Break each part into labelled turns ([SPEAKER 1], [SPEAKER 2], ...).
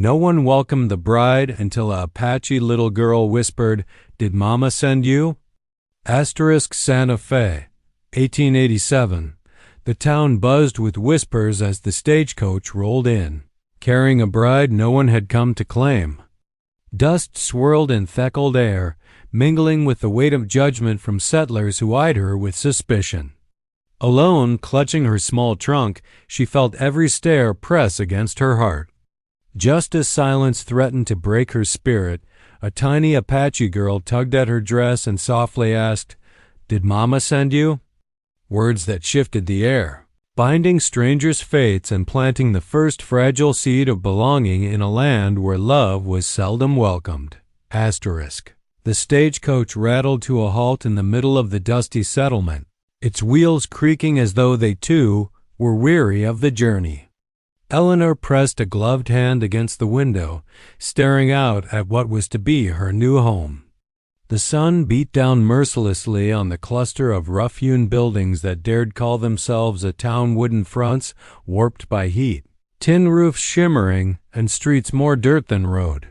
[SPEAKER 1] No one welcomed the bride until a Apache little girl whispered, "Did Mama send you?" Santa Fe, 1887. The town buzzed with whispers as the stagecoach rolled in, carrying a bride no one had come to claim. Dust swirled in feckled air, mingling with the weight of judgment from settlers who eyed her with suspicion. Alone, clutching her small trunk, she felt every stare press against her heart. Just as silence threatened to break her spirit, a tiny Apache girl tugged at her dress and softly asked, "Did Mama send you?" Words that shifted the air, binding strangers' fates and planting the first fragile seed of belonging in a land where love was seldom welcomed. The stagecoach rattled to a halt in the middle of the dusty settlement, its wheels creaking as though they, too, were weary of the journey. Eleanor pressed a gloved hand against the window, staring out at what was to be her new home. The sun beat down mercilessly on the cluster of rough-hewn buildings that dared call themselves a town, wooden fronts warped by heat, tin roofs shimmering, and streets more dirt than road.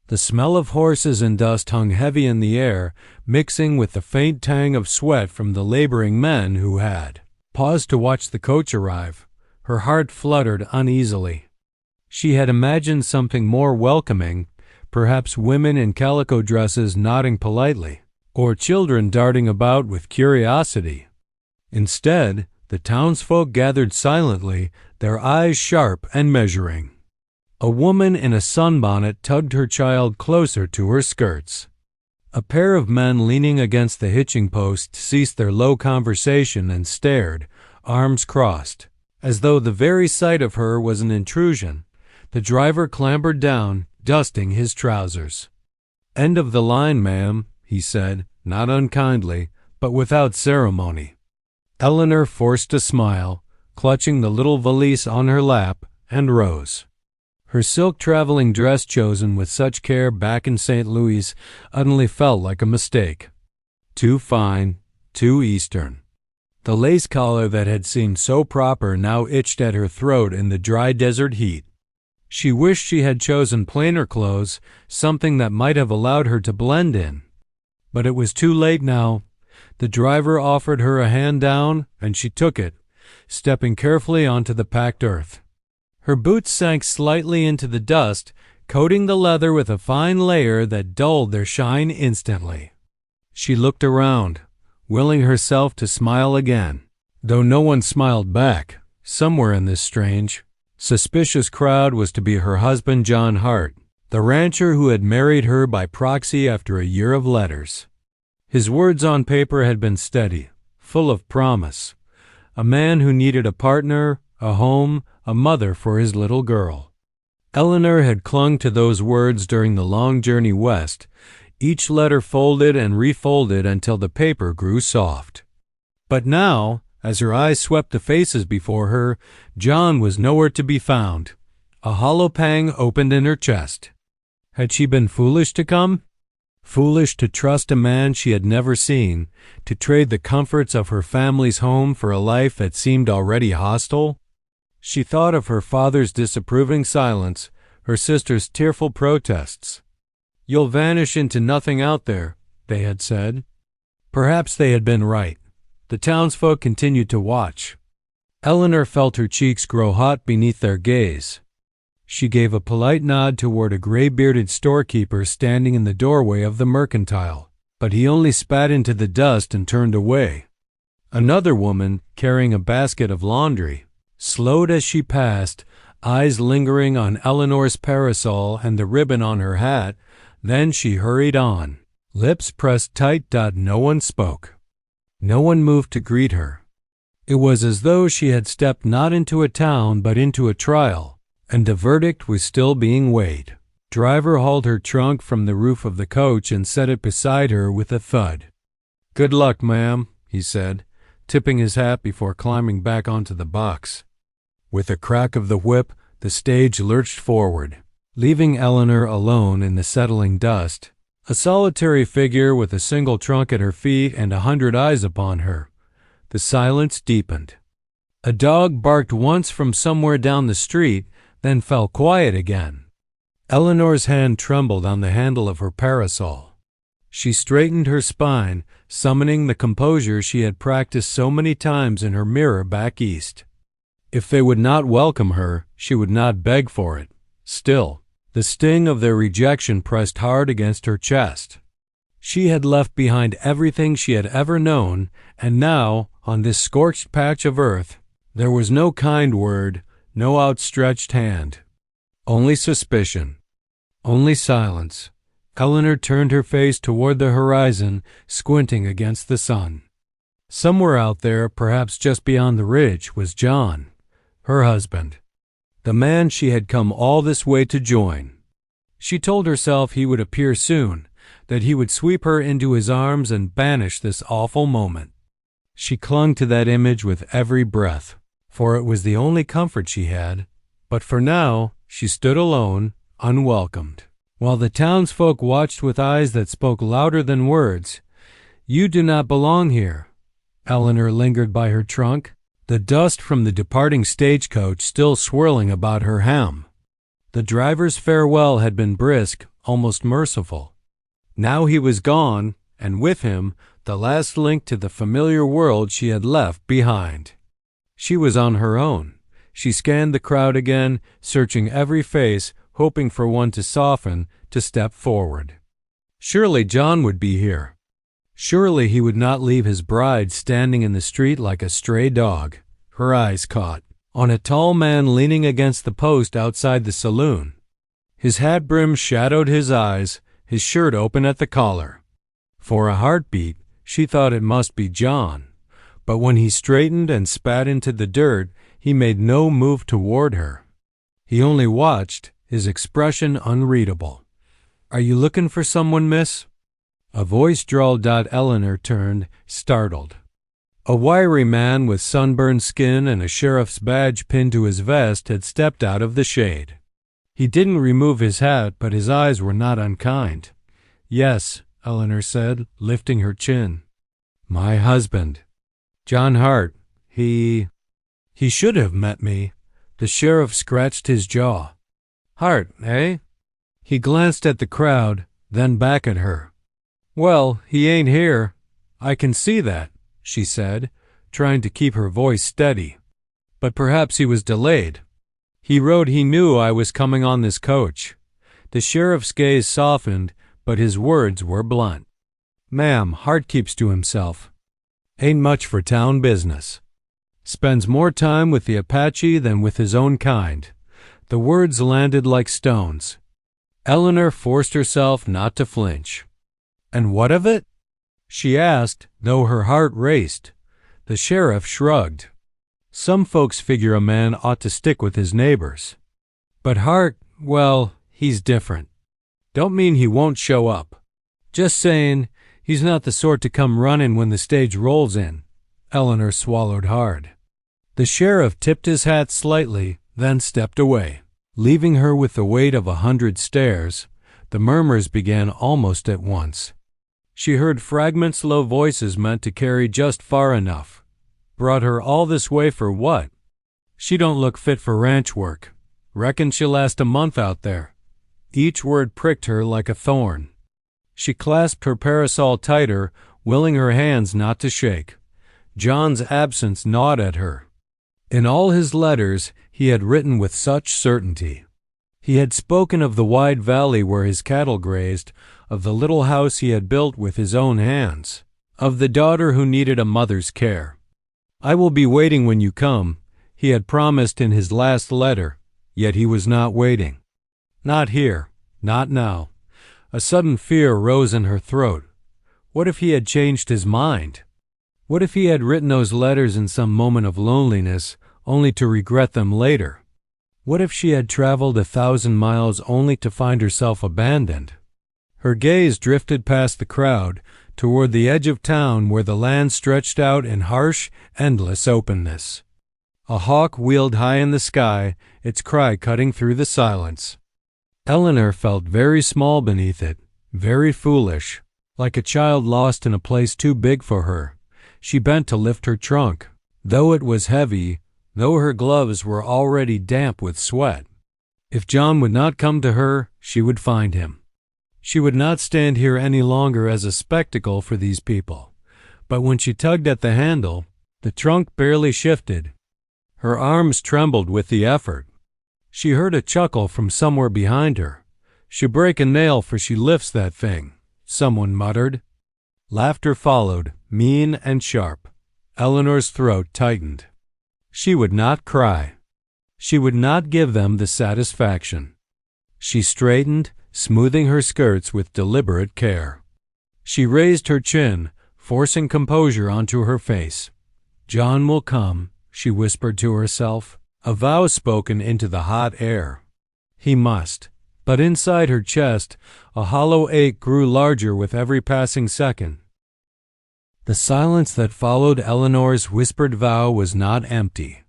[SPEAKER 1] The smell of horses and dust hung heavy in the air, mixing with the faint tang of sweat from the laboring men who had paused to watch the coach arrive. Her heart fluttered uneasily. She had imagined something more welcoming, perhaps women in calico dresses nodding politely, or children darting about with curiosity. Instead, the townsfolk gathered silently, their eyes sharp and measuring. A woman in a sunbonnet tugged her child closer to her skirts. A pair of men leaning against the hitching post ceased their low conversation and stared, arms crossed, as though the very sight of her was an intrusion. The driver clambered down, dusting his trousers. "End of the line, ma'am," he said, not unkindly, but without ceremony. Eleanor forced a smile, clutching the little valise on her lap, and rose. Her silk traveling dress, chosen with such care back in St. Louis, suddenly felt like a mistake. Too fine, too Eastern. The lace collar that had seemed so proper now itched at her throat in the dry desert heat. She wished she had chosen plainer clothes, something that might have allowed her to blend in. But it was too late now. The driver offered her a hand down, and she took it, stepping carefully onto the packed earth. Her boots sank slightly into the dust, coating the leather with a fine layer that dulled their shine instantly. She looked around, willing herself to smile again, though no one smiled back. Somewhere in this strange, suspicious crowd was to be her husband John Hart, the rancher who had married her by proxy after a year of letters. His words on paper had been steady, full of promise. A man who needed a partner, a home, a mother for his little girl. Eleanor had clung to those words during the long journey west, each letter folded and refolded until the paper grew soft. But now, as her eyes swept the faces before her, John was nowhere to be found. A hollow pang opened in her chest. Had she been foolish to come? Foolish to trust a man she had never seen, to trade the comforts of her family's home for a life that seemed already hostile? She thought of her father's disapproving silence, her sister's tearful protests. "You'll vanish into nothing out there," they had said. Perhaps they had been right. The townsfolk continued to watch. Eleanor felt her cheeks grow hot beneath their gaze. She gave a polite nod toward a gray-bearded storekeeper standing in the doorway of the mercantile, but he only spat into the dust and turned away. Another woman, carrying a basket of laundry, slowed as she passed, eyes lingering on Eleanor's parasol and the ribbon on her hat. Then she hurried on, lips pressed tight. No one spoke. No one moved to greet her. It was as though she had stepped not into a town but into a trial, and the verdict was still being weighed. Driver hauled her trunk from the roof of the coach and set it beside her with a thud. "Good luck, ma'am," he said, tipping his hat before climbing back onto the box. With a crack of the whip, the stage lurched forward, leaving Eleanor alone in the settling dust, a solitary figure with a single trunk at her feet and 100 eyes upon her. The silence deepened. A dog barked once from somewhere down the street, then fell quiet again. Eleanor's hand trembled on the handle of her parasol. She straightened her spine, summoning the composure she had practiced so many times in her mirror back east. If they would not welcome her, she would not beg for it. Still, the sting of their rejection pressed hard against her chest. She had left behind everything she had ever known, and now, on this scorched patch of earth, there was no kind word, no outstretched hand. Only suspicion. Only silence. Eleanor turned her face toward the horizon, squinting against the sun. Somewhere out there, perhaps just beyond the ridge, was John, her husband, the man she had come all this way to join. She told herself he would appear soon, that he would sweep her into his arms and banish this awful moment. She clung to that image with every breath, for it was the only comfort she had. But for now, she stood alone, unwelcomed, while the townsfolk watched with eyes that spoke louder than words. "You do not belong here." Eleanor lingered by her trunk, the dust from the departing stagecoach still swirling about her hem. The driver's farewell had been brisk, almost merciful. Now he was gone, and with him, the last link to the familiar world she had left behind. She was on her own. She scanned the crowd again, searching every face, hoping for one to soften, to step forward. Surely John would be here. Surely he would not leave his bride standing in the street like a stray dog. Her eyes caught on a tall man leaning against the post outside the saloon. His hat brim shadowed his eyes, his shirt open at the collar. For a heartbeat, she thought it must be John. But when he straightened and spat into the dirt, he made no move toward her. He only watched, his expression unreadable. "Are you looking for someone, miss?" A voice drawled. Eleanor turned, startled. A wiry man with sunburned skin and a sheriff's badge pinned to his vest had stepped out of the shade. He didn't remove his hat, but his eyes were not unkind. "Yes," Eleanor said, lifting her chin. "My husband. John Hart. He should have met me." The sheriff scratched his jaw. "Hart, eh?" He glanced at the crowd, then back at her. "Well, he ain't here. I can see that," she said, trying to keep her voice steady. "But perhaps he was delayed. He wrote he knew I was coming on this coach." The sheriff's gaze softened, but his words were blunt. "Ma'am, Hart keeps to himself. Ain't much for town business. Spends more time with the Apache than with his own kind." The words landed like stones. Eleanor forced herself not to flinch. "And what of it?" she asked, though her heart raced. The sheriff shrugged. "Some folks figure a man ought to stick with his neighbors. But Hart, well, he's different. Don't mean he won't show up. Just saying, he's not the sort to come running when the stage rolls in." Eleanor swallowed hard. The sheriff tipped his hat slightly, then stepped away, leaving her with the weight of 100 stares. The murmurs began almost at once. She heard fragments, low voices meant to carry just far enough. Brought her all this way for what? "She don't look fit for ranch work. Reckon she'll last a month out there." Each word pricked her like a thorn. She clasped her parasol tighter, willing her hands not to shake. John's absence gnawed at her. In all his letters, he had written with such certainty. He had spoken of the wide valley where his cattle grazed, of the little house he had built with his own hands, of the daughter who needed a mother's care. "I will be waiting when you come," he had promised in his last letter, yet he was not waiting. Not here, not now. A sudden fear rose in her throat. What if he had changed his mind? What if he had written those letters in some moment of loneliness, only to regret them later? What if she had traveled 1,000 miles only to find herself abandoned? Her gaze drifted past the crowd, toward the edge of town where the land stretched out in harsh, endless openness. A hawk wheeled high in the sky, its cry cutting through the silence. Eleanor felt very small beneath it, very foolish, like a child lost in a place too big for her. She bent to lift her trunk, though it was heavy, though her gloves were already damp with sweat. If John would not come to her, she would find him. She would not stand here any longer as a spectacle for these people. But when she tugged at the handle, the trunk barely shifted. Her arms trembled with the effort. She heard a chuckle from somewhere behind her. "She'll break a nail for she lifts that thing," someone muttered. Laughter followed, mean and sharp. Eleanor's throat tightened. She would not cry. She would not give them the satisfaction. She straightened, smoothing her skirts with deliberate care. She raised her chin, forcing composure onto her face. "John will come," she whispered to herself, a vow spoken into the hot air. He must. But inside her chest, a hollow ache grew larger with every passing second. The silence that followed Eleanor's whispered vow was not empty.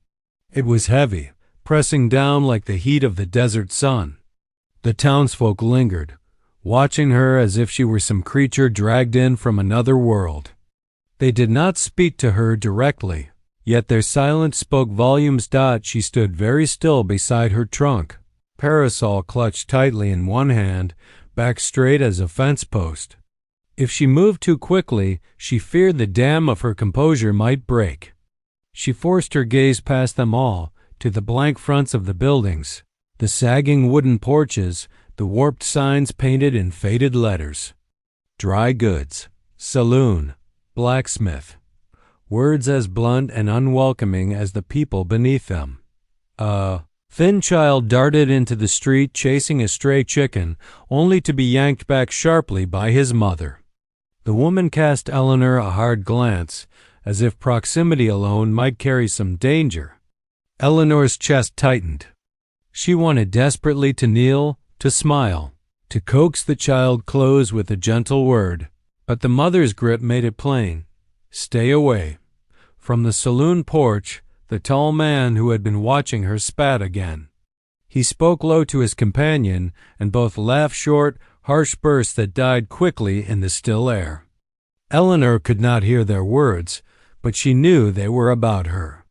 [SPEAKER 1] It was heavy, pressing down like the heat of the desert sun. The townsfolk lingered, watching her as if she were some creature dragged in from another world. They did not speak to her directly, yet their silence spoke volumes. She stood very still beside her trunk, parasol clutched tightly in one hand, back straight as a fence post. If she moved too quickly, she feared the dam of her composure might break. She forced her gaze past them all, to the blank fronts of the buildings, the sagging wooden porches, the warped signs painted in faded letters. Dry goods, saloon, blacksmith. Words as blunt and unwelcoming as the people beneath them. A thin child darted into the street chasing a stray chicken, only to be yanked back sharply by his mother. The woman cast Eleanor a hard glance, as if proximity alone might carry some danger. Eleanor's chest tightened. She wanted desperately to kneel, to smile, to coax the child close with a gentle word, but the mother's grip made it plain. Stay away. From the saloon porch, the tall man who had been watching her spat again. He spoke low to his companion, and both laughed short, harsh bursts that died quickly in the still air. Eleanor could not hear their words, but she knew they were about her.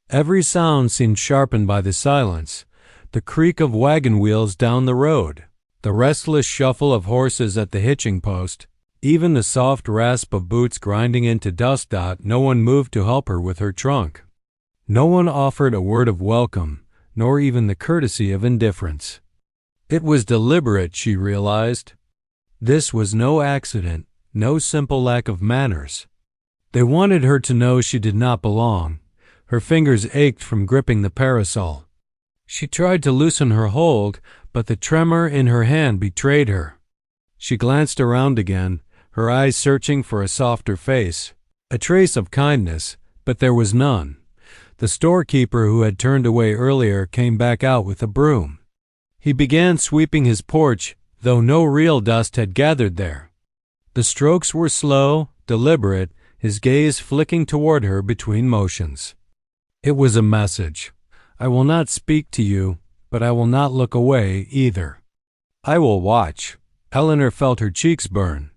[SPEAKER 1] Every sound seemed sharpened by the silence, the creak of wagon wheels down the road, the restless shuffle of horses at the hitching post, even the soft rasp of boots grinding into dust. No one moved to help her with her trunk. No one offered a word of welcome, nor even the courtesy of indifference. It was deliberate, she realized. This was no accident, no simple lack of manners. They wanted her to know she did not belong. Her fingers ached from gripping the parasol. She tried to loosen her hold, but the tremor in her hand betrayed her. She glanced around again, her eyes searching for a softer face, a trace of kindness, but there was none. The storekeeper who had turned away earlier came back out with a broom. He began sweeping his porch, though no real dust had gathered there. The strokes were slow, deliberate, his gaze flicking toward her between motions. It was a message. I will not speak to you, but I will not look away either. I will watch. Eleanor felt her cheeks burn.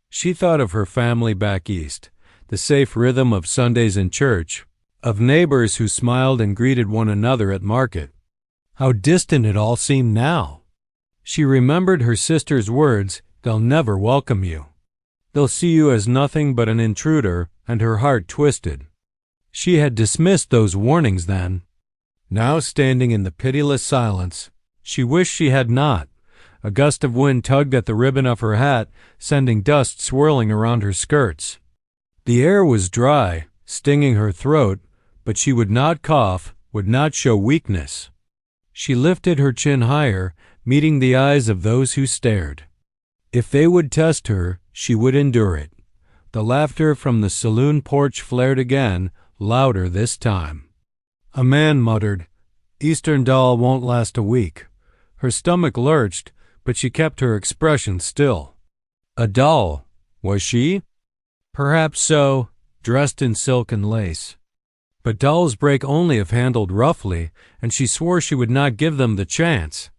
[SPEAKER 1] She thought of her family back east, the safe rhythm of Sundays in church, of neighbors who smiled and greeted one another at market. How distant it all seemed now. She remembered her sister's words, "They'll never welcome you. They'll see you as nothing but an intruder," and her heart twisted. She had dismissed those warnings then. Now, standing in the pitiless silence, she wished she had not. A gust of wind tugged at the ribbon of her hat, sending dust swirling around her skirts. The air was dry, stinging her throat, but she would not cough, would not show weakness. She lifted her chin higher, meeting the eyes of those who stared. If they would test her, she would endure it. The laughter from the saloon porch flared again, louder this time. A man muttered, "Eastern doll won't last a week." Her stomach lurched, but she kept her expression still. A doll, was she? Perhaps so, dressed in silk and lace. But dolls break only if handled roughly, and she swore she would not give them the chance.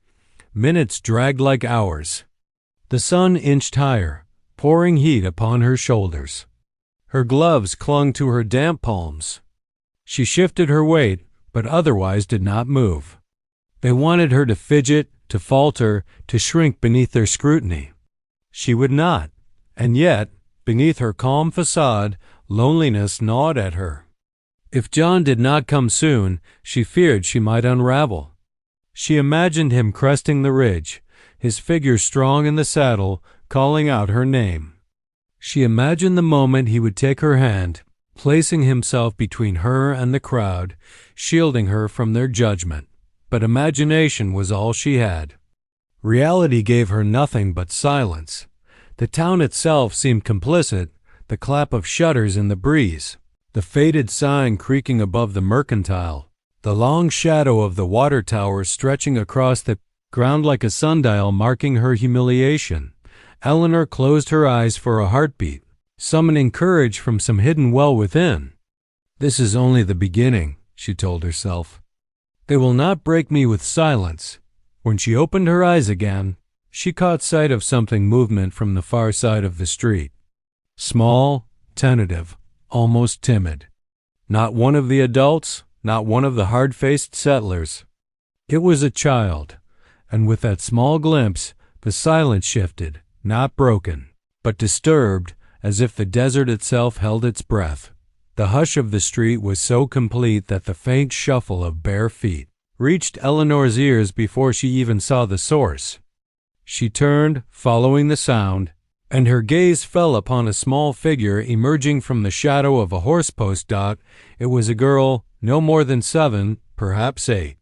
[SPEAKER 1] Minutes dragged like hours. The sun inched higher, pouring heat upon her shoulders. Her gloves clung to her damp palms. She shifted her weight, but otherwise did not move. They wanted her to fidget, to falter, to shrink beneath their scrutiny. She would not, and yet, beneath her calm facade, loneliness gnawed at her. If John did not come soon, she feared she might unravel. She imagined him cresting the ridge, his figure strong in the saddle, calling out her name. She imagined the moment he would take her hand, placing himself between her and the crowd, shielding her from their judgment. But imagination was all she had. Reality gave her nothing but silence. The town itself seemed complicit, the clap of shutters in the breeze, the faded sign creaking above the mercantile, the long shadow of the water tower stretching across the ground like a sundial marking her humiliation. Eleanor closed her eyes for a heartbeat, summoning courage from some hidden well within. This is only the beginning, she told herself. They will not break me with silence. When she opened her eyes again, she caught sight of something movement from the far side of the street. Small, tentative, almost timid. Not one of the adults, not one of the hard-faced settlers. It was a child, and with that small glimpse, the silence shifted, not broken, but disturbed, as if the desert itself held its breath. The hush of the street was so complete that the faint shuffle of bare feet reached Eleanor's ears before she even saw the source. She turned, following the sound, and her gaze fell upon a small figure emerging from the shadow of a horse-post dot. It was a girl, no more than 7, perhaps 8.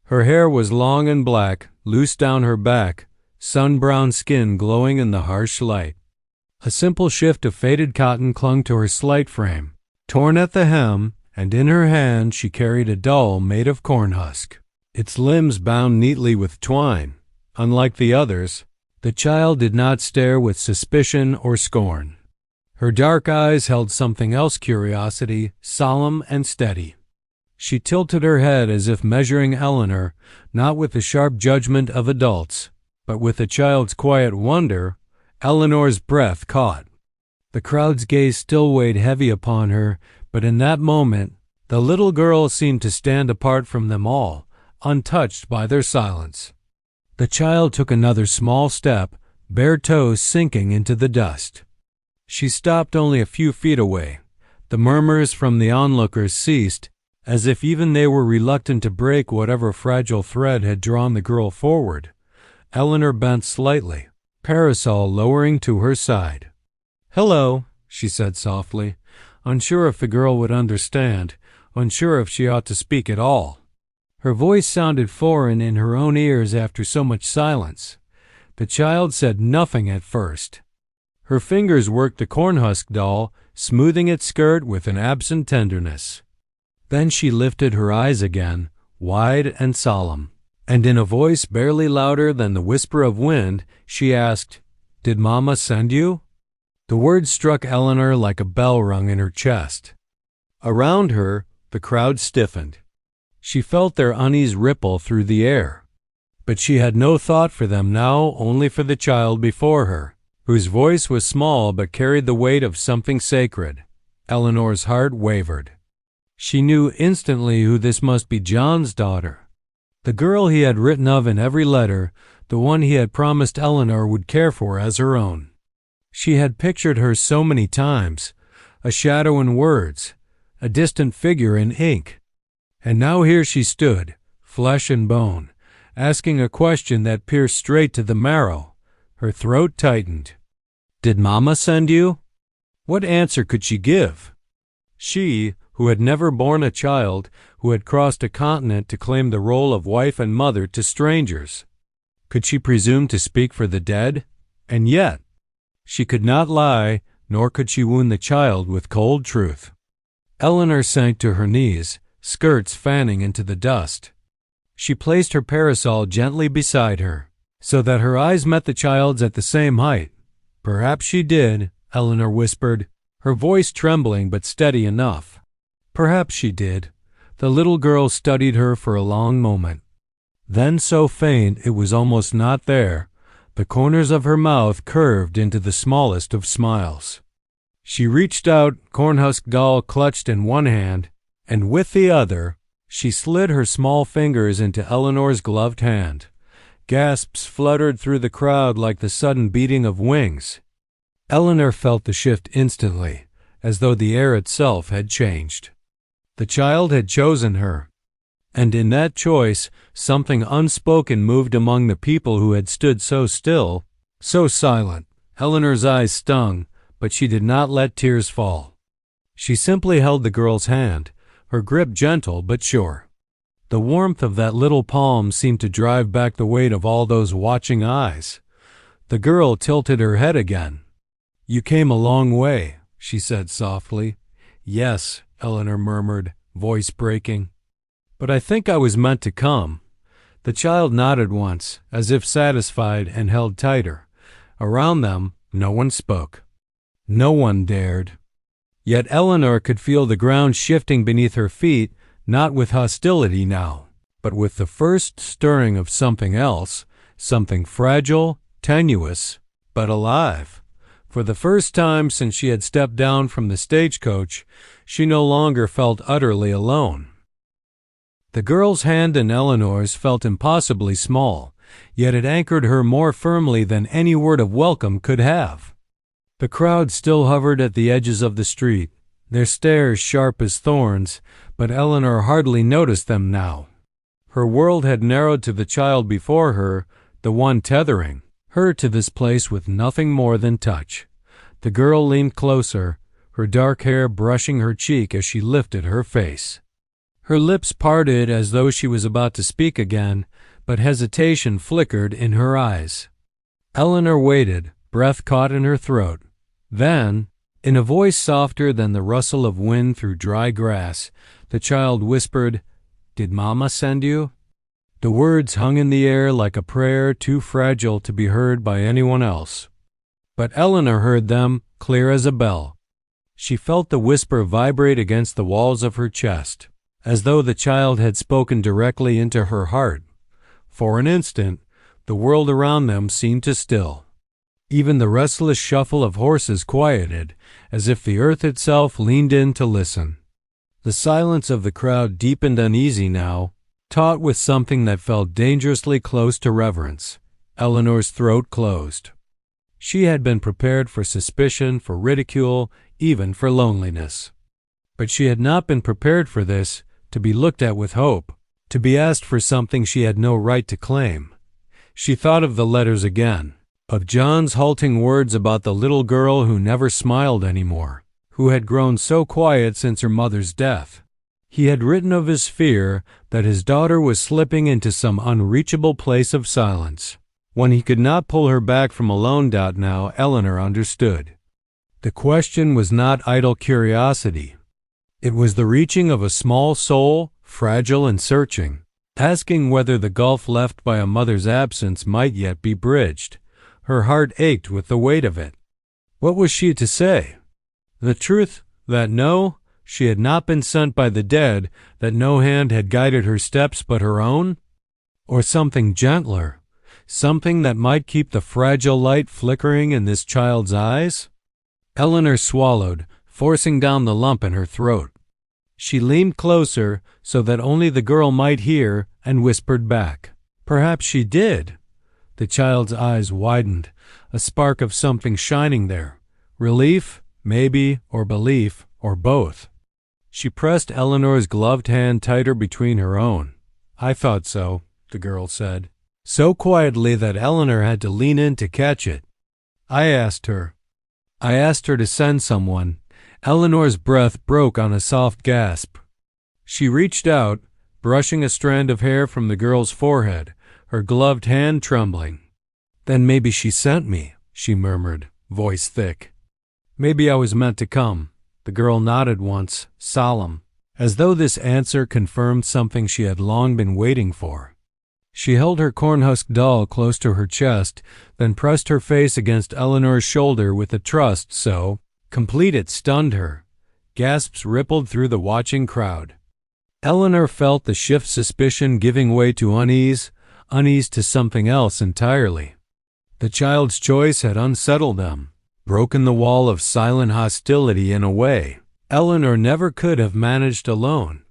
[SPEAKER 1] Her hair was long and black, loose down her back, sun-brown skin glowing in the harsh light. A simple shift of faded cotton clung to her slight frame, torn at the hem, and in her hand she carried a doll made of corn husk, its limbs bound neatly with twine. Unlike the others, the child did not stare with suspicion or scorn. Her dark eyes held something else: curiosity, solemn and steady. She tilted her head as if measuring Eleanor, not with the sharp judgment of adults, but with a child's quiet wonder. Eleanor's breath caught. The crowd's gaze still weighed heavy upon her, but in that moment, the little girl seemed to stand apart from them all, untouched by their silence. The child took another small step, bare toes sinking into the dust. She stopped only a few feet away. The murmurs from the onlookers ceased, as if even they were reluctant to break whatever fragile thread had drawn the girl forward. Eleanor bent slightly, parasol lowering to her side. "Hello," she said softly, unsure if the girl would understand, unsure if she ought to speak at all. Her voice sounded foreign in her own ears after so much silence. The child said nothing at first. Her fingers worked the cornhusk doll, smoothing its skirt with an absent tenderness. Then she lifted her eyes again, wide and solemn, and in a voice barely louder than the whisper of wind, she asked, "Did Mama send you?" The words struck Eleanor like a bell rung in her chest. Around her, the crowd stiffened. She felt their unease ripple through the air. But she had no thought for them now, only for the child before her, whose voice was small but carried the weight of something sacred. Eleanor's heart wavered. She knew instantly who this must be: John's daughter. The girl he had written of in every letter, the one he had promised Eleanor would care for as her own. She had pictured her so many times, a shadow in words, a distant figure in ink. And now here she stood, flesh and bone, asking a question that pierced straight to the marrow. Her throat tightened. "Did Mama send you?" What answer could she give? She, who had never borne a child, who had crossed a continent to claim the role of wife and mother to strangers. Could she presume to speak for the dead? And yet, she could not lie, nor could she wound the child with cold truth. Eleanor sank to her knees, skirts fanning into the dust. She placed her parasol gently beside her, so that her eyes met the child's at the same height. "Perhaps she did," Eleanor whispered, her voice trembling but steady enough. Perhaps she did. The little girl studied her for a long moment. Then, so faint it was almost not there, the corners of her mouth curved into the smallest of smiles. She reached out, cornhusk doll clutched in one hand, and with the other, She slid her small fingers into Eleanor's gloved hand. Gasps fluttered through the crowd like the sudden beating of wings. Eleanor felt the shift instantly, as though the air itself had changed. The child had chosen her, and in that choice something unspoken moved among the people who had stood so still, so silent. Eleanor's eyes stung, but she did not let tears fall. She simply held the girl's hand, her grip gentle but sure. The warmth of that little palm seemed to drive back the weight of all those watching eyes. The girl tilted her head again. "You came a long way," she said softly. "Yes," Eleanor murmured, voice breaking. "But I think I was meant to come." The child nodded once, as if satisfied, and held tighter. Around them, no one spoke. No one dared. Yet Eleanor could feel the ground shifting beneath her feet, not with hostility now, but with the first stirring of something else, something fragile, tenuous, but alive. For the first time since she had stepped down from the stagecoach, she no longer felt utterly alone. The girl's hand in Eleanor's felt impossibly small, yet it anchored her more firmly than any word of welcome could have. The crowd still hovered at the edges of the street, their stares sharp as thorns, but Eleanor hardly noticed them now. Her world had narrowed to the child before her, the one tethering her to this place with nothing more than touch. The girl leaned closer, her dark hair brushing her cheek as she lifted her face. Her lips parted as though she was about to speak again, but hesitation flickered in her eyes. Eleanor waited, breath caught in her throat. Then, in a voice softer than the rustle of wind through dry grass, the child whispered, "Did Mama send you?" The words hung in the air like a prayer too fragile to be heard by anyone else. But Eleanor heard them, clear as a bell. She felt the whisper vibrate against the walls of her chest, as though the child had spoken directly into her heart. For an instant, the world around them seemed to still. Even the restless shuffle of horses quieted, as if the earth itself leaned in to listen. The silence of the crowd deepened uneasy now, taut with something that felt dangerously close to reverence. Eleanor's throat closed. She had been prepared for suspicion, for ridicule, even for loneliness. But she had not been prepared for this, to be looked at with hope, to be asked for something she had no right to claim. She thought of the letters again, of John's halting words about the little girl who never smiled anymore, who had grown so quiet since her mother's death. He had written of his fear that his daughter was slipping into some unreachable place of silence. When he could not pull her back from alone doubt now, Eleanor understood. The question was not idle curiosity. It was the reaching of a small soul, fragile and searching, asking whether the gulf left by a mother's absence might yet be bridged. Her heart ached with the weight of it. What was she to say? The truth that no, she had not been sent by the dead, that no hand had guided her steps but her own? Or something gentler, something that might keep the fragile light flickering in this child's eyes? Eleanor swallowed, forcing down the lump in her throat. She leaned closer so that only the girl might hear, and whispered back, "Perhaps she did." The child's eyes widened, a spark of something shining there. Relief, maybe, or belief, or both. She pressed Eleanor's gloved hand tighter between her own. "I thought so," the girl said, so quietly that Eleanor had to lean in to catch it. I asked her to send someone." Eleanor's breath broke on a soft gasp. She reached out, brushing a strand of hair from the girl's forehead, her gloved hand trembling. "Then maybe she sent me," she murmured, voice thick. "Maybe I was meant to come." The girl nodded once, solemn, as though this answer confirmed something she had long been waiting for. She held her cornhusk doll close to her chest, then pressed her face against Eleanor's shoulder with a trust so complete it stunned her. Gasps rippled through the watching crowd. Eleanor felt the shift suspicion giving way to unease to something else entirely. The child's choice had unsettled them, broken the wall of silent hostility in a way Eleanor never could have managed alone.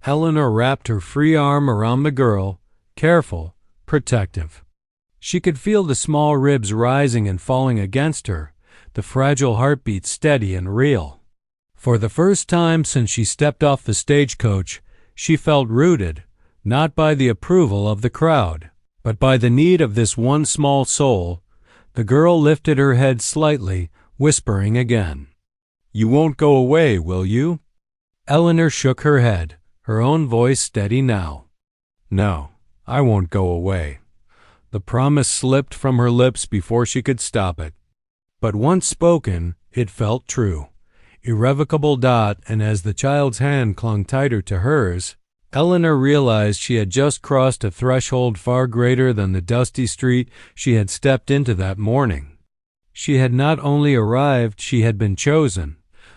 [SPEAKER 1] Eleanor wrapped her free arm around the girl, careful, protective. She could feel the small ribs rising and falling against her, the fragile heartbeat steady and real. For the first time since she stepped off the stagecoach, she felt rooted, not by the approval of the crowd, but by the need of this one small soul. The girl lifted her head slightly, whispering again, "You won't go away, will you?" Eleanor shook her head, her own voice steady now. "No, I won't go away." The promise slipped from her lips before she could stop it. But once spoken, it felt true. Irrevocable. And as the child's hand clung tighter to hers, Eleanor realized she had just crossed a threshold far greater than the dusty street she had stepped into that morning. She had not only arrived, she had been chosen.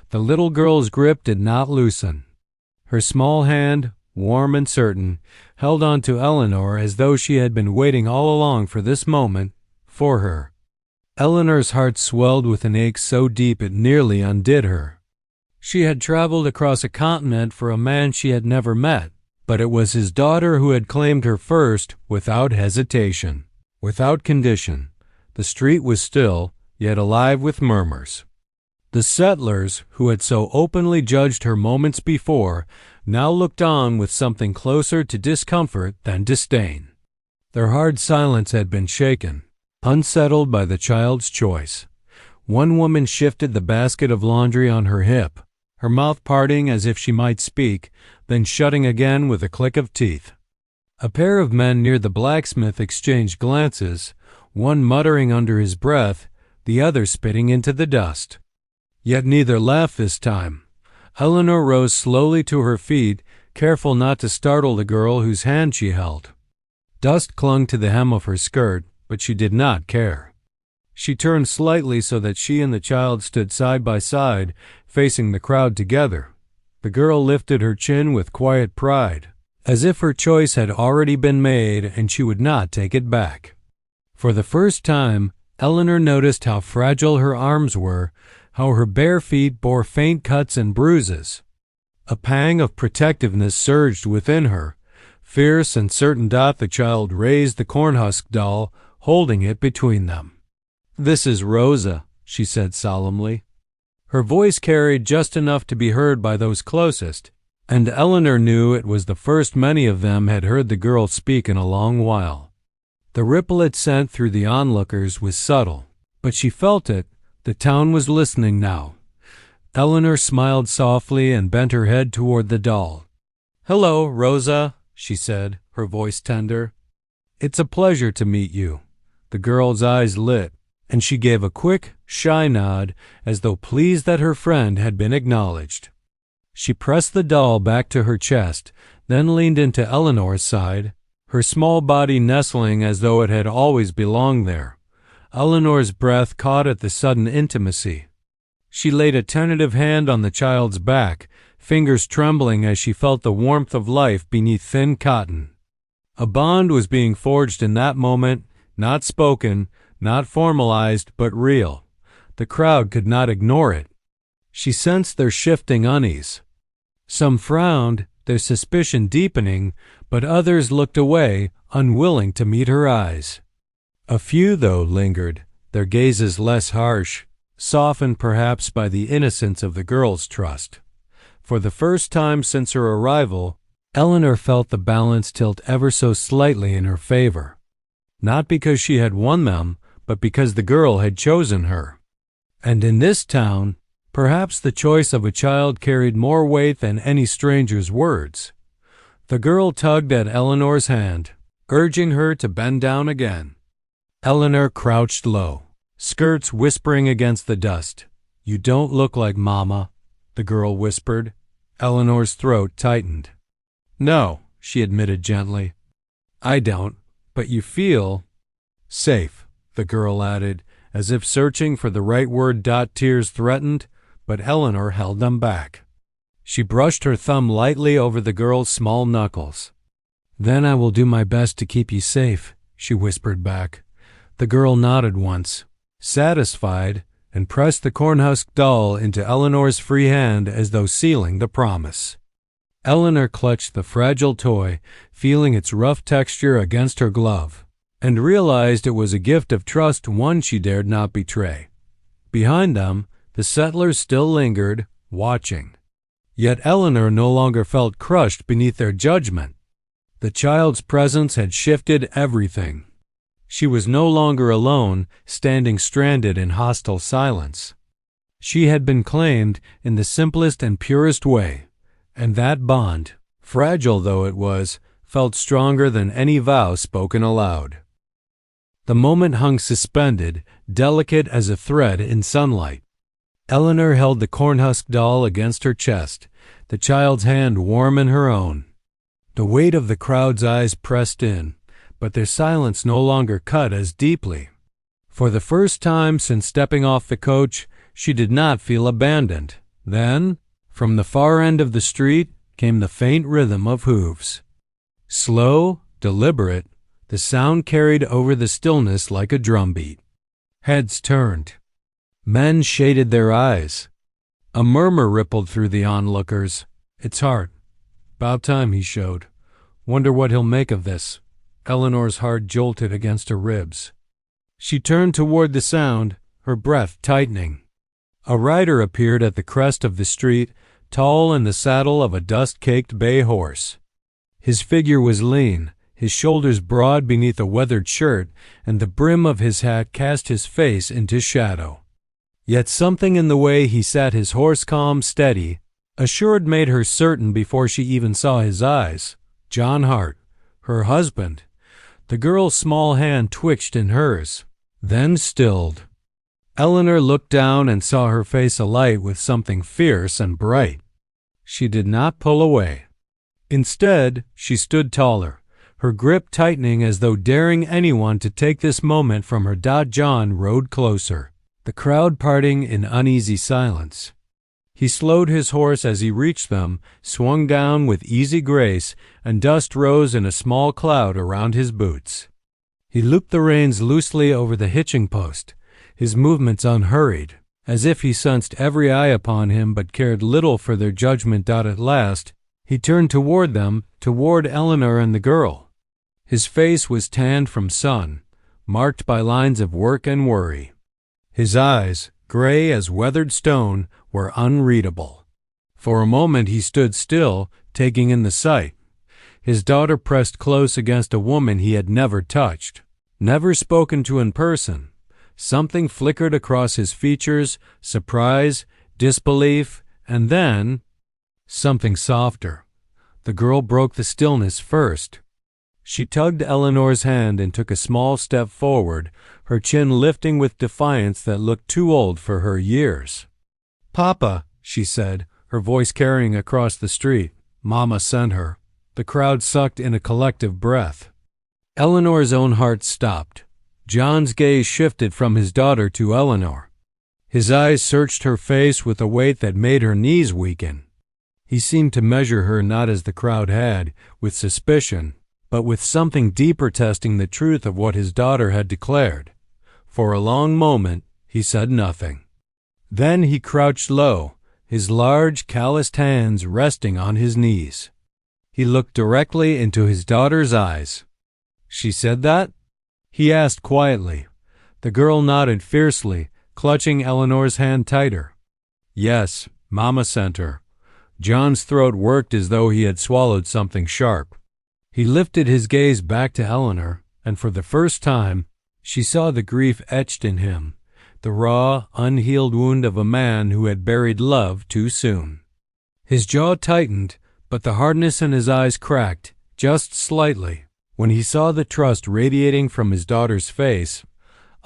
[SPEAKER 1] The little girl's grip did not loosen. Her small hand, warm and certain, held on to Eleanor as though she had been waiting all along for this moment, for her. Eleanor's heart swelled with an ache so deep it nearly undid her. She had traveled across a continent for a man she had never met, but it was his daughter who had claimed her first, without hesitation, without condition. The street was still, yet alive with murmurs. The settlers, who had so openly judged her moments before, now looked on with something closer to discomfort than disdain. Their hard silence had been shaken, unsettled by the child's choice. One woman shifted the basket of laundry on her hip, her mouth parting as if she might speak, then shutting again with a click of teeth. A pair of men near the blacksmith exchanged glances, one muttering under his breath, the other spitting into the dust. Yet neither laughed this time. Eleanor rose slowly to her feet, careful not to startle the girl whose hand she held. Dust clung to the hem of her skirt, but she did not care. She turned slightly so that she and the child stood side by side, facing the crowd together. The girl lifted her chin with quiet pride, as if her choice had already been made and she would not take it back. For the first time, Eleanor noticed how fragile her arms were, how her bare feet bore faint cuts and bruises. A pang of protectiveness surged within her. Fierce and certain, the child raised the cornhusk doll, holding it between them. "This is Rosa," she said solemnly. Her voice carried just enough to be heard by those closest, and Eleanor knew it was the first many of them had heard the girl speak in a long while. The ripple it sent through the onlookers was subtle, but she felt it. The town was listening now. Eleanor smiled softly and bent her head toward the doll. "Hello, Rosa," she said, her voice tender. "It's a pleasure to meet you." The girl's eyes lit, and she gave a quick, shy nod, as though pleased that her friend had been acknowledged. She pressed the doll back to her chest, then leaned into Eleanor's side, her small body nestling as though it had always belonged there. Eleanor's breath caught at the sudden intimacy. She laid a tentative hand on the child's back, fingers trembling as she felt the warmth of life beneath thin cotton. A bond was being forged in that moment, not spoken, not formalized, but real. The crowd could not ignore it. She sensed their shifting unease. Some frowned, their suspicion deepening, but others looked away, unwilling to meet her eyes. A few, though, lingered, their gazes less harsh, softened perhaps by the innocence of the girl's trust. For the first time since her arrival, Eleanor felt the balance tilt ever so slightly in her favor. Not because she had won them, but because the girl had chosen her. And in this town, perhaps the choice of a child carried more weight than any stranger's words. The girl tugged at Eleanor's hand, urging her to bend down again. Eleanor crouched low, skirts whispering against the dust. "You don't look like Mama," the girl whispered. Eleanor's throat tightened. "No," she admitted gently. "I don't, but you feel—" "Safe," the girl added, as if searching for the right word. Tears threatened, but Eleanor held them back. She brushed her thumb lightly over the girl's small knuckles. "Then I will do my best to keep you safe," she whispered back. The girl nodded once, satisfied, and pressed the cornhusk doll into Eleanor's free hand as though sealing the promise. Eleanor clutched the fragile toy, feeling its rough texture against her glove, and realized it was a gift of trust, one she dared not betray. Behind them, the settlers still lingered, watching. Yet Eleanor no longer felt crushed beneath their judgment. The child's presence had shifted everything. She was no longer alone, standing stranded in hostile silence. She had been claimed in the simplest and purest way, and that bond, fragile though it was, felt stronger than any vow spoken aloud. The moment hung suspended, delicate as a thread in sunlight. Eleanor held the cornhusk doll against her chest, the child's hand warm in her own. The weight of the crowd's eyes pressed in, but their silence no longer cut as deeply. For the first time since stepping off the coach, she did not feel abandoned. Then, from the far end of the street, came the faint rhythm of hooves. Slow, deliberate, the sound carried over the stillness like a drumbeat. Heads turned. Men shaded their eyes. A murmur rippled through the onlookers. "It's Hart. 'Bout time he showed. Wonder what he'll make of this." Eleanor's heart jolted against her ribs. She turned toward the sound, her breath tightening. A rider appeared at the crest of the street, tall in the saddle of a dust-caked bay horse. His figure was lean, his shoulders broad beneath a weathered shirt, and the brim of his hat cast his face into shadow. Yet something in the way he sat his horse calm, steady, assured made her certain before she even saw his eyes. John Hart, her husband. The girl's small hand twitched in hers, then stilled. Eleanor looked down and saw her face alight with something fierce and bright. She did not pull away. Instead, she stood taller, her grip tightening as though daring anyone to take this moment from her. John rode closer, the crowd parting in uneasy silence. He slowed his horse as he reached them, swung down with easy grace, and dust rose in a small cloud around his boots. He looped the reins loosely over the hitching post, his movements unhurried, as if he sensed every eye upon him but cared little for their judgment. At last, he turned toward them, toward Eleanor and the girl. His face was tanned from sun, marked by lines of work and worry. His eyes, gray as weathered stone, were unreadable. For a moment he stood still, taking in the sight. His daughter pressed close against a woman he had never touched, never spoken to in person. Something flickered across his features, surprise, disbelief, and then something softer. The girl broke the stillness first. She tugged Eleanor's hand and took a small step forward, her chin lifting with defiance that looked too old for her years. "Papa," she said, her voice carrying across the street. "Mama sent her." The crowd sucked in a collective breath. Eleanor's own heart stopped. John's gaze shifted from his daughter to Eleanor. His eyes searched her face with a weight that made her knees weaken. He seemed to measure her not as the crowd had, with suspicion, but with something deeper, testing the truth of what his daughter had declared. For a long moment, he said nothing. Then he crouched low, his large, calloused hands resting on his knees. He looked directly into his daughter's eyes. "She said that?" he asked quietly. The girl nodded fiercely, clutching Eleanor's hand tighter. "Yes, Mama sent her." John's throat worked as though he had swallowed something sharp. He lifted his gaze back to Eleanor, and for the first time, she saw the grief etched in him, the raw, unhealed wound of a man who had buried love too soon. His jaw tightened, but the hardness in his eyes cracked, just slightly. When he saw the trust radiating from his daughter's face,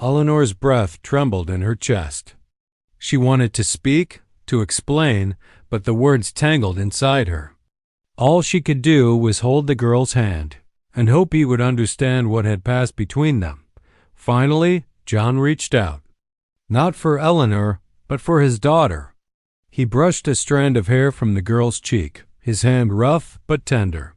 [SPEAKER 1] Eleanor's breath trembled in her chest. She wanted to speak, to explain, but the words tangled inside her. All she could do was hold the girl's hand and hope he would understand what had passed between them. Finally, John reached out. Not for Eleanor, but for his daughter. He brushed a strand of hair from the girl's cheek, his hand rough but tender.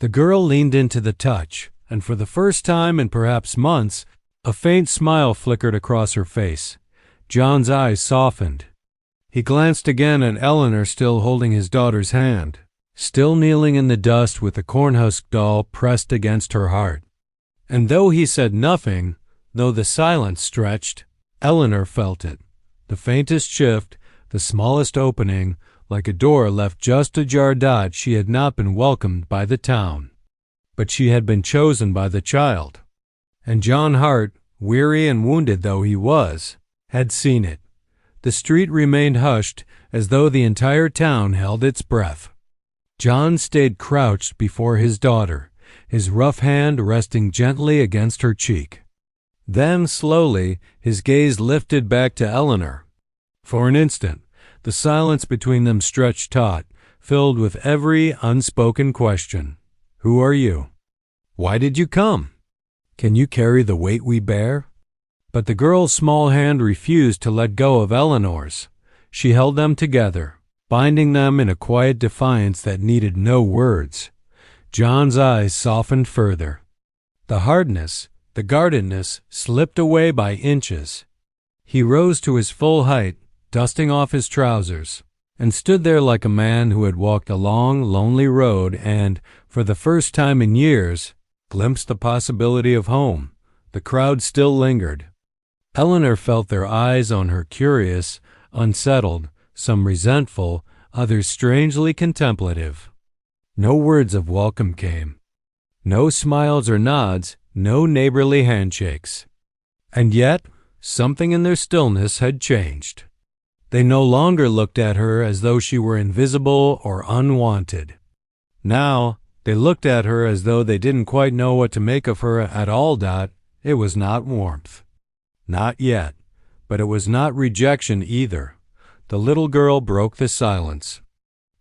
[SPEAKER 1] The girl leaned into the touch, and for the first time in perhaps months, a faint smile flickered across her face. John's eyes softened. He glanced again at Eleanor, still holding his daughter's hand. still kneeling in the dust with the cornhusk doll pressed against her heart. And though he said nothing, though the silence stretched, Eleanor felt it. The faintest shift, the smallest opening, like a door left just ajar. She had not been welcomed by the town, but she had been chosen by the child. And John Hart, weary and wounded though he was, had seen it. The street remained hushed, as though the entire town held its breath. John stayed crouched before his daughter, his rough hand resting gently against her cheek. Then, slowly, his gaze lifted back to Eleanor. For an instant, the silence between them stretched taut, filled with every unspoken question. Who are you? Why did you come? Can you carry the weight we bear? But the girl's small hand refused to let go of Eleanor's. She held them together, binding them in a quiet defiance that needed no words. John's eyes softened further. The hardness, the guardedness, slipped away by inches. He rose to his full height, dusting off his trousers, and stood there like a man who had walked a long, lonely road and, for the first time in years, glimpsed the possibility of home. The crowd still lingered. Eleanor felt their eyes on her, curious, unsettled, some resentful, others strangely contemplative. No words of welcome came. No smiles or nods, no neighborly handshakes. And yet, something in their stillness had changed. They no longer looked at her as though she were invisible or unwanted. Now, they looked at her as though they didn't quite know what to make of her at all. It was not warmth. Not yet. But it was not rejection either. The little girl broke the silence.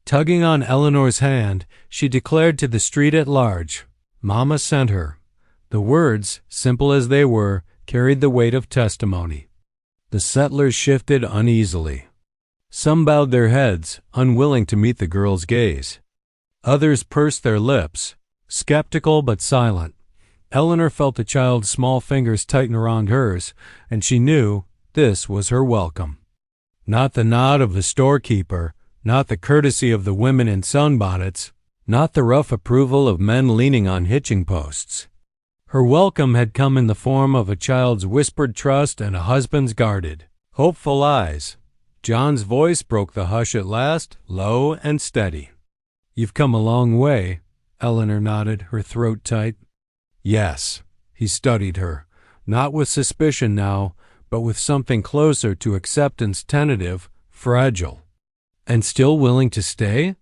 [SPEAKER 1] Tugging on Eleanor's hand, she declared to the street at large, "Mama sent her." The words, simple as they were, carried the weight of testimony. The settlers shifted uneasily. Some bowed their heads, unwilling to meet the girl's gaze. Others pursed their lips, skeptical but silent. Eleanor felt the child's small fingers tighten around hers, and she knew this was her welcome. Not the nod of the storekeeper, not the courtesy of the women in sunbonnets, not the rough approval of men leaning on hitching posts. Her welcome had come in the form of a child's whispered trust and a husband's guarded, hopeful eyes. John's voice broke the hush at last, low and steady. "You've come a long way," Eleanor nodded, her throat tight. "Yes." He studied her, not with suspicion now, but with something closer to acceptance, tentative, fragile. "And still willing to stay?"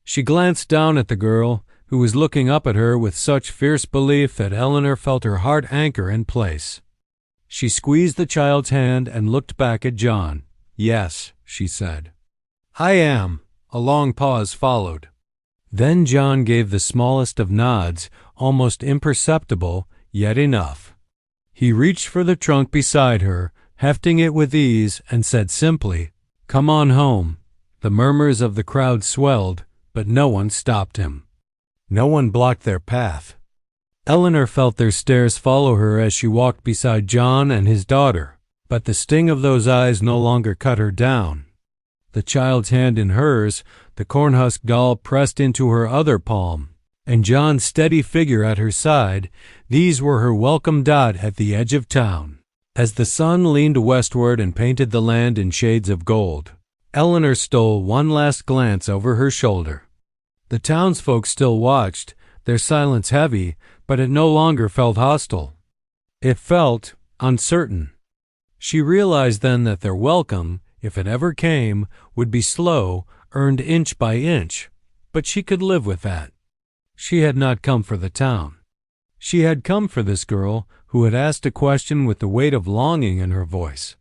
[SPEAKER 1] She glanced down at the girl, who was looking up at her with such fierce belief that Eleanor felt her heart anchor in place. She squeezed the child's hand and looked back at John. "Yes," she said. "I am." A long pause followed. Then John gave the smallest of nods, almost imperceptible, yet enough. He reached for the trunk beside her, hefting it with ease, and said simply, "Come on home." The murmurs of the crowd swelled, but no one stopped him. No one blocked their path. Eleanor felt their stares follow her as she walked beside John and his daughter, but the sting of those eyes no longer cut her down. The child's hand in hers, the cornhusk doll pressed into her other palm, and John's steady figure at her side, these were her welcome. At the edge of town, as the sun leaned westward and painted the land in shades of gold, Eleanor stole one last glance over her shoulder. The townsfolk still watched, their silence heavy, but it no longer felt hostile. It felt uncertain. She realized then that their welcome, if it ever came, would be slow, earned inch by inch, but she could live with that. She had not come for the town. She had come for this girl who had asked a question with the weight of longing in her voice.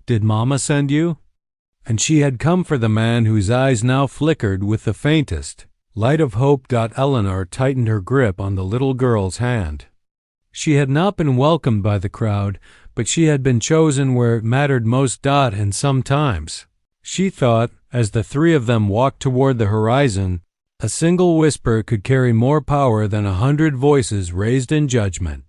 [SPEAKER 1] "Did Mama send you?" And she had come for the man whose eyes now flickered with the faintest light of hope. Eleanor tightened her grip on the little girl's hand. She had not been welcomed by the crowd, but she had been chosen where it mattered most. And sometimes, she thought, as the three of them walked toward the horizon, a single whisper could carry more power than 100 voices raised in judgment.